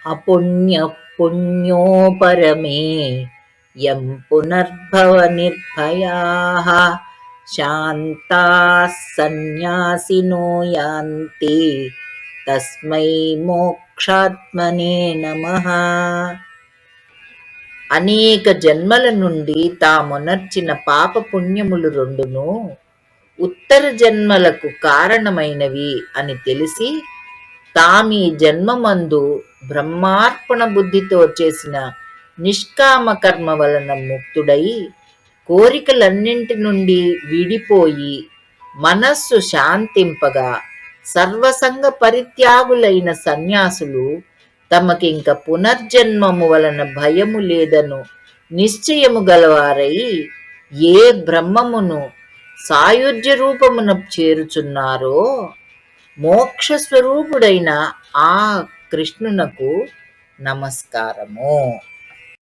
అపుణ్యః పుణ్యో పరమే యం పునర్భవ నిర్భయాః శాంతాః సన్యాసినో యాంతి తస్మై మోక్షాత్మనే నమః. అనేక జన్మల నుండి తామొనర్చిన పాప పుణ్యములు రెండును ఉత్తర జన్మలకు కారణమైనవి అని తెలిసి తామీ జన్మమందు బ్రహ్మార్పణ బుద్ధితో చేసిన నిష్కామ కర్మ వలన ముక్తుడై కోరికలన్నింటి నుండి విడిపోయి మనస్సు శాంతింపగా సర్వసంగ పరిత్యాగులైన సన్యాసులు తమకింక పునర్జన్మము వలన భయము లేదను నిశ్చయము గలవారై ఏ బ్రహ్మమును సాయుజ్య రూపమున చేరుచున్నారో మోక్షస్వరూపుడైన ఆ కృష్ణునకు నమస్కారము.